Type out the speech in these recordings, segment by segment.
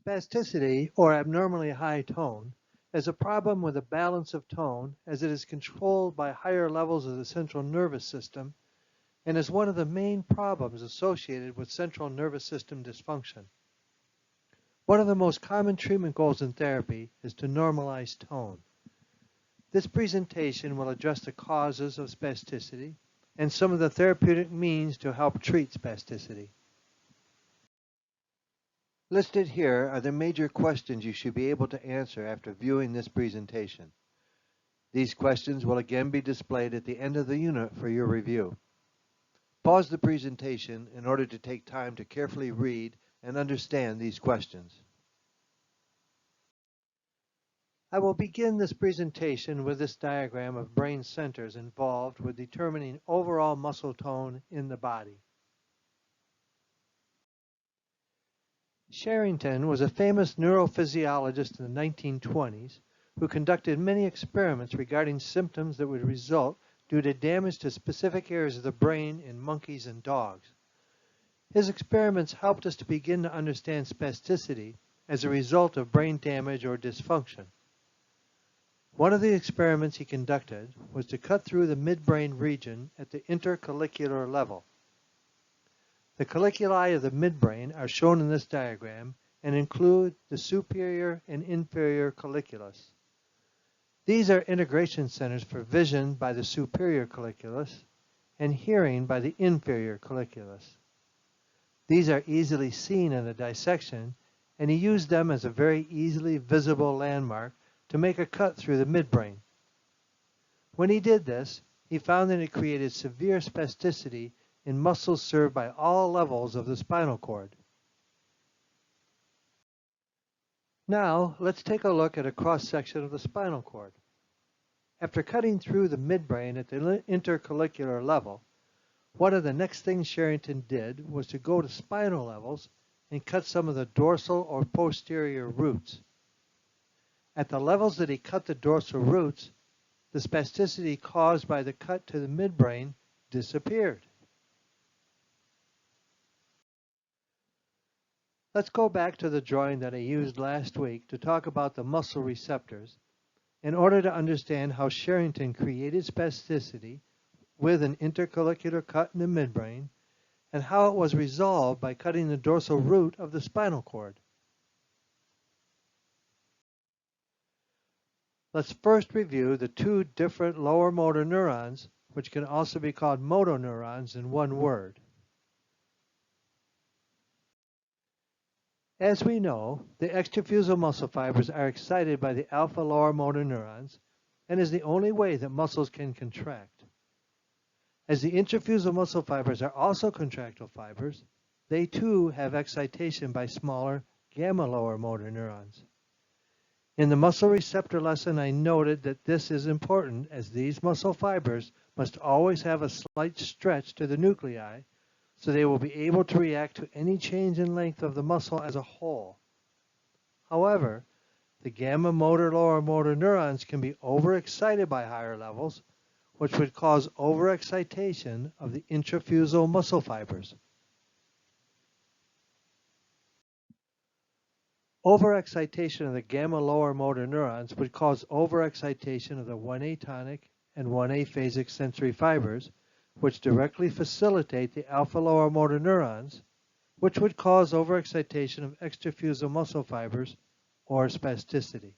Spasticity, or abnormally high tone, is a problem with a balance of tone as it is controlled by higher levels of the central nervous system and is one of the main problems associated with central nervous system dysfunction. One of the most common treatment goals in therapy is to normalize tone. This presentation will address the causes of spasticity and some of the therapeutic means to help treat spasticity. Listed here are the major questions you should be able to answer after viewing this presentation. These questions will again be displayed at the end of the unit for your review. Pause the presentation in order to take time to carefully read and understand these questions. I will begin this presentation with this diagram of brain centers involved with determining overall muscle tone in the body. Sherrington was a famous neurophysiologist in the 1920s who conducted many experiments regarding symptoms that would result due to damage to specific areas of the brain in monkeys and dogs. His experiments helped us to begin to understand spasticity as a result of brain damage or dysfunction. One of the experiments he conducted was to cut through the midbrain region at the intercollicular level. The colliculi of the midbrain are shown in this diagram and include the superior and inferior colliculus. These are integration centers for vision by the superior colliculus and hearing by the inferior colliculus. These are easily seen in a dissection, and he used them as a very easily visible landmark to make a cut through the midbrain. When he did this, he found that it created severe spasticity in muscles served by all levels of the spinal cord. Now, let's take a look at a cross-section of the spinal cord. After cutting through the midbrain at the intercollicular level, one of the next things Sherrington did was to go to spinal levels and cut some of the dorsal or posterior roots. At the levels that he cut the dorsal roots, the spasticity caused by the cut to the midbrain disappeared. Let's go back to the drawing that I used last week to talk about the muscle receptors in order to understand how Sherrington created spasticity with an intercollicular cut in the midbrain and how it was resolved by cutting the dorsal root of the spinal cord. Let's first review the two different lower motor neurons, which can also be called motoneurons in one word. As we know, the extrafusal muscle fibers are excited by the alpha lower motor neurons and is the only way that muscles can contract. As the intrafusal muscle fibers are also contractile fibers, they too have excitation by smaller gamma lower motor neurons. In the muscle receptor lesson, I noted that this is important as these muscle fibers must always have a slight stretch to the nuclei so they will be able to react to any change in length of the muscle as a whole. However, the gamma motor lower motor neurons can be overexcited by higher levels, which would cause overexcitation of the intrafusal muscle fibers. Overexcitation of the gamma lower motor neurons would cause overexcitation of the 1A tonic and 1A phasic sensory fibers, which directly facilitate the alpha lower motor neurons, which would cause overexcitation of extrafusal muscle fibers or spasticity.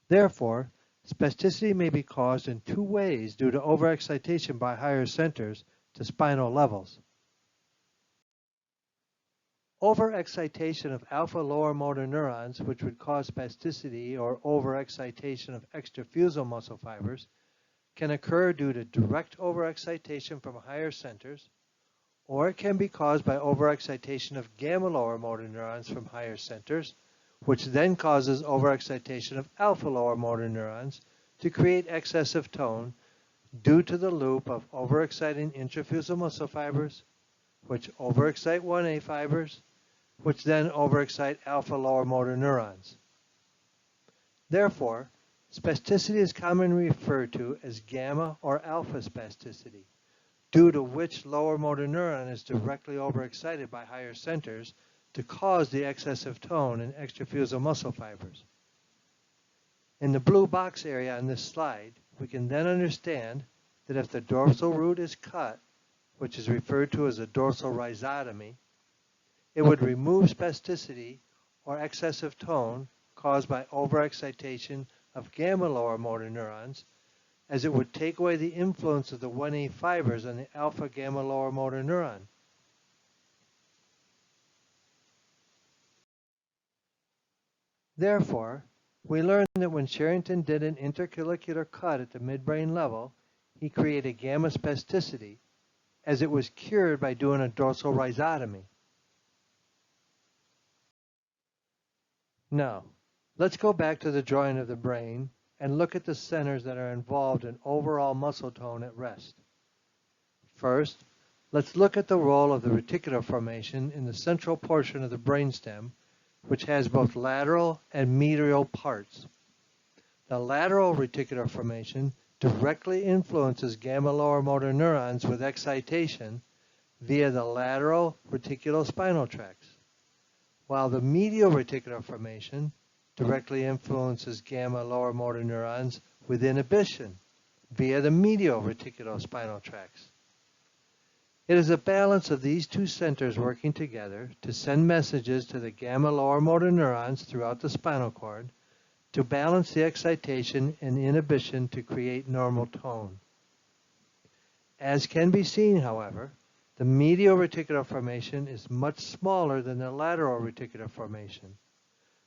Therefore, spasticity may be caused in two ways due to overexcitation by higher centers to spinal levels. Overexcitation of alpha lower motor neurons, which would cause spasticity or overexcitation of extrafusal muscle fibers, can occur due to direct overexcitation from higher centers, or it can be caused by overexcitation of gamma lower motor neurons from higher centers, which then causes overexcitation of alpha lower motor neurons to create excessive tone due to the loop of overexciting intrafusal muscle fibers, which overexcite 1A fibers, which then overexcite alpha lower motor neurons. Therefore, spasticity is commonly referred to as gamma or alpha spasticity, due to which lower motor neuron is directly overexcited by higher centers to cause the excessive tone in extrafusal muscle fibers. In the blue box area on this slide, we can then understand that if the dorsal root is cut, which is referred to as a dorsal rhizotomy, it would remove spasticity or excessive tone caused by overexcitation of gamma lower motor neurons, as it would take away the influence of the 1A fibers on the alpha gamma lower motor neuron. Therefore, we learned that when Sherrington did an intercallicular cut at the midbrain level, he created gamma spasticity, as it was cured by doing a dorsal rhizotomy. Now, let's go back to the drawing of the brain and look at the centers that are involved in overall muscle tone at rest. First, let's look at the role of the reticular formation in the central portion of the brainstem, which has both lateral and medial parts. The lateral reticular formation directly influences gamma lower motor neurons with excitation via the lateral reticulospinal tracts, while the medial reticular formation directly influences gamma lower motor neurons with inhibition via the medial reticulospinal tracts. It is a balance of these two centers working together to send messages to the gamma lower motor neurons throughout the spinal cord to balance the excitation and inhibition to create normal tone. As can be seen, however, the medial reticular formation is much smaller than the lateral reticular formation,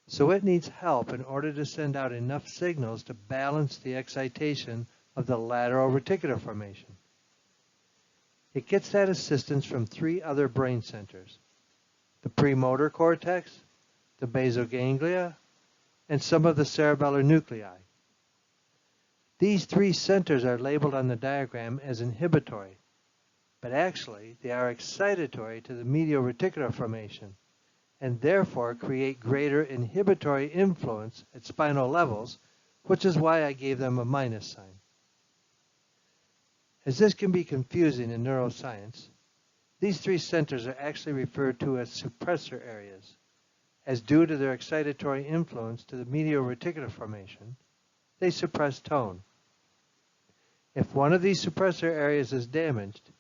so it needs help in order to send out enough signals to balance the excitation of the lateral reticular formation. It gets that assistance from three other brain centers: the premotor cortex, the basal ganglia, and some of the cerebellar nuclei. These three centers are labeled on the diagram as inhibitory, but actually they are excitatory to the medial reticular formation, and therefore create greater inhibitory influence at spinal levels, which is why I gave them a minus sign. As this can be confusing in neuroscience, these three centers are actually referred to as suppressor areas, as due to their excitatory influence to the medial reticular formation, they suppress tone. If one of these suppressor areas is damaged,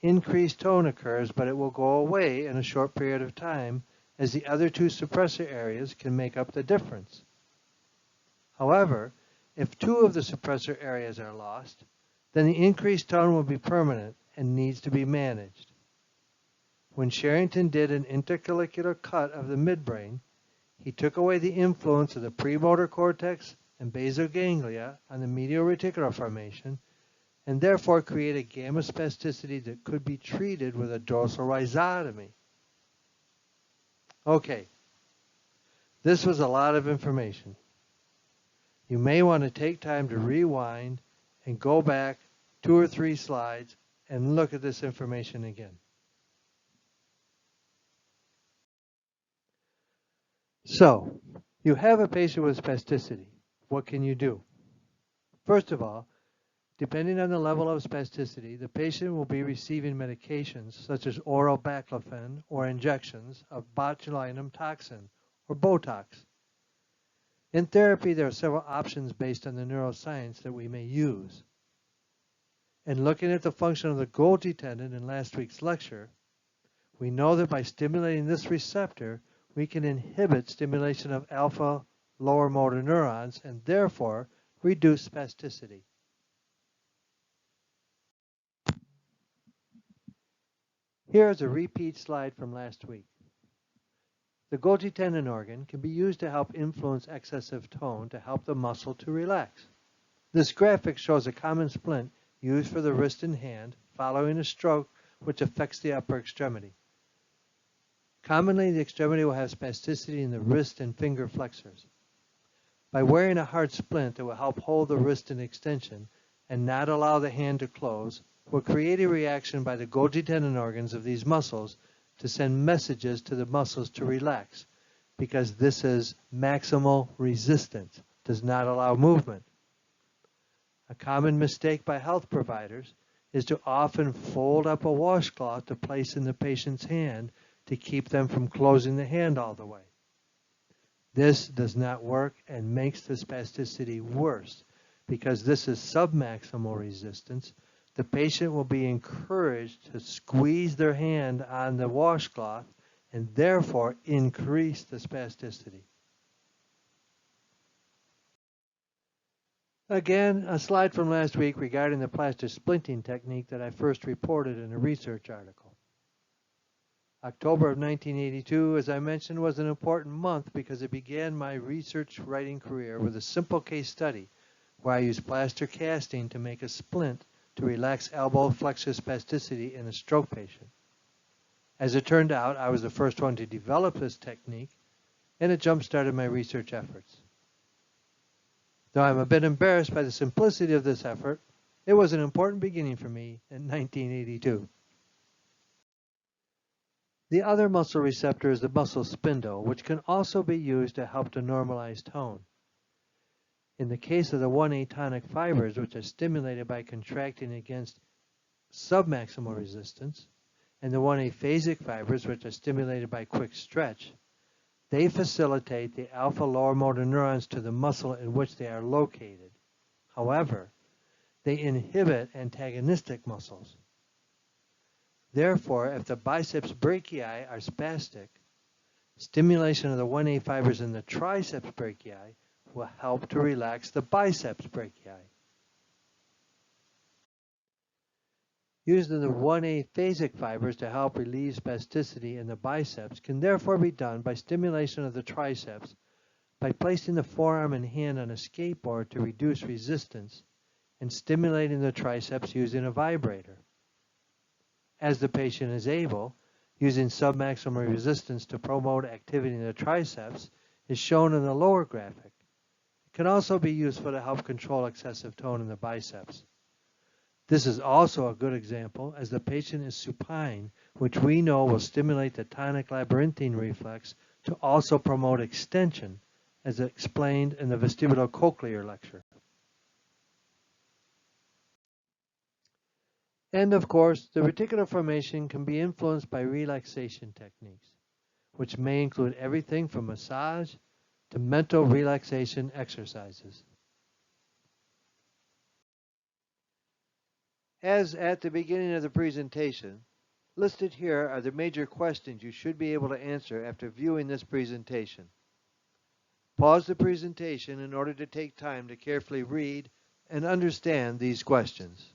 increased tone occurs, but it will go away in a short period of time, as the other two suppressor areas can make up the difference. However, if two of the suppressor areas are lost, then the increased tone will be permanent and needs to be managed. When Sherrington did an intercallicular cut of the midbrain, he took away the influence of the premotor cortex and basal ganglia on the medial reticular formation, and therefore created gamma spasticity that could be treated with a dorsal rhizotomy. Okay, this was a lot of information. You may want to take time to rewind and go back 2 or 3 slides and look at this information again. So, you have a patient with spasticity. What can you do? First of all, depending on the level of spasticity, the patient will be receiving medications such as oral baclofen or injections of botulinum toxin or Botox. In therapy, there are several options based on the neuroscience that we may use. And looking at the function of the Golgi tendon in last week's lecture, we know that by stimulating this receptor, we can inhibit stimulation of alpha lower motor neurons and therefore reduce spasticity. Here is a repeat slide from last week. The Golgi tendon organ can be used to help influence excessive tone to help the muscle to relax. This graphic shows a common splint used for the wrist and hand following a stroke which affects the upper extremity. Commonly, the extremity will have spasticity in the wrist and finger flexors. By wearing a hard splint that will help hold the wrist in extension and not allow the hand to close, will create a reaction by the Golgi tendon organs of these muscles to send messages to the muscles to relax, because this is maximal resistance, does not allow movement. A common mistake by health providers is to often fold up a washcloth to place in the patient's hand to keep them from closing the hand all the way. This does not work and makes the spasticity worse. Because this is submaximal resistance, the patient will be encouraged to squeeze their hand on the washcloth and therefore increase the spasticity. Again, a slide from last week regarding the plaster splinting technique that I first reported in a research article. October of 1982, as I mentioned, was an important month because it began my research writing career with a simple case study where I used plaster casting to make a splint to relax elbow flexor spasticity in a stroke patient. As it turned out, I was the first one to develop this technique, and it jump-started my research efforts. Though I'm a bit embarrassed by the simplicity of this effort, it was an important beginning for me in 1982. The other muscle receptor is the muscle spindle, which can also be used to help to normalize tone. In the case of the 1A tonic fibers, which are stimulated by contracting against submaximal resistance, and the 1A phasic fibers, which are stimulated by quick stretch, they facilitate the alpha lower motor neurons to the muscle in which they are located. However, they inhibit antagonistic muscles. Therefore, if the biceps brachii are spastic, stimulation of the 1A fibers in the triceps brachii will help to relax the biceps brachii. Using the 1A phasic fibers to help relieve spasticity in the biceps can therefore be done by stimulation of the triceps by placing the forearm and hand on a skateboard to reduce resistance and stimulating the triceps using a vibrator. As the patient is able, using submaximal resistance to promote activity in the triceps is shown in the lower graphic. It can also be useful to help control excessive tone in the biceps. This is also a good example as the patient is supine, which we know will stimulate the tonic labyrinthine reflex to also promote extension, as explained in the vestibulocochlear lecture. And of course, the reticular formation can be influenced by relaxation techniques, which may include everything from massage to mental relaxation exercises. As at the beginning of the presentation, listed here are the major questions you should be able to answer after viewing this presentation. Pause the presentation in order to take time to carefully read and understand these questions.